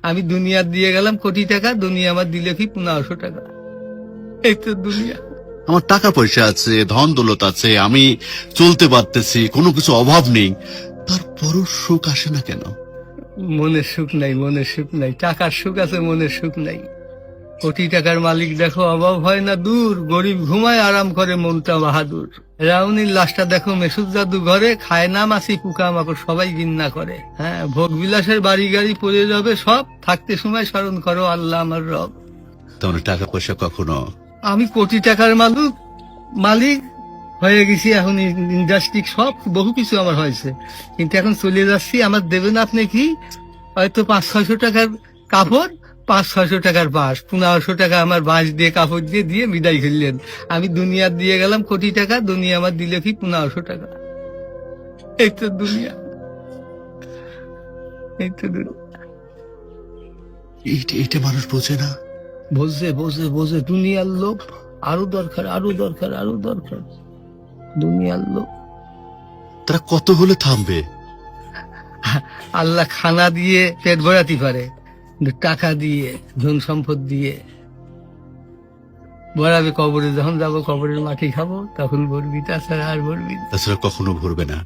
আমি দুনিয়া দিয়ে গেলাম কোটি টাকা, দুনিয়া আমার দিলে কি 1500 টাকা। এই তো দুনিয়া। আমার টাকা পয়সা আছে, ধন দৌলত আছে, আমি চলতে পারতেছি, কোনো কিছু অভাব নেই, তারপরও সুখ আসে না কেন? মনের সুখ নাই, মনের সুখ নাই। টাকার সুখ আছে, মনের সুখ নাই। কোটি টাকার মালিক দেখো অভাব হয় না দূর, গরিব ঘুমায় আরাম করে মনটা বাহাদুর। রাউনির লাশটা দেখো মেসুদ জাদু ঘরে, খায় না মাছি পোকা মাকড় সবাই ঘৃণা করে। হ্যাঁ, ভোগ বিলাসের বাড়ি গাড়ি পড়ে যাবে সব, থাকতে সময় স্মরণ করো আল্লাহ আমার রব। তেমন টাকা পয়সা কখনো আমি কোটি টাকার মালিক হয়ে গেছি, এখন ইন্ডাস্ট্রি সব বহু কিছু আমার হয়েছে, কিন্তু এখন চলে যাচ্ছি। আমার দেবেন আপনি কি হয়তো 500-600 টাকার কাপড়, 500-600 টাকার বাঁশ, 1500 টাকা আমার বাঁশ দিয়ে কাপড় দিয়ে দিয়ে বিদায় করলেন। আমি দুনিয়া দিয়ে গেলাম কোটি টাকা, দুনিয়া আমার দিলে কি 1500 টাকা। এই তো দুনিয়া, এই তো দুনিয়া। এইটা মানুষ বোঝে না। বোঝে বোঝে বোঝে, দুনিয়ার লোভ আরো দরকার, আরো দরকার, আরো দরকার, দুনিয়ার লোভ। তারা কত হলে থামবে? আল্লাহ খানা দিয়ে পেট ভরাতে পারে, কিন্তু টাকা দিয়ে, ধন সম্পদ দিয়ে ভরাবে কবরে। যখন যাবো কবরের মাটি খাবো তখন ভরবি, তাছাড়া আর ভরবি না। তাছাড়া কখনো ভরবে না।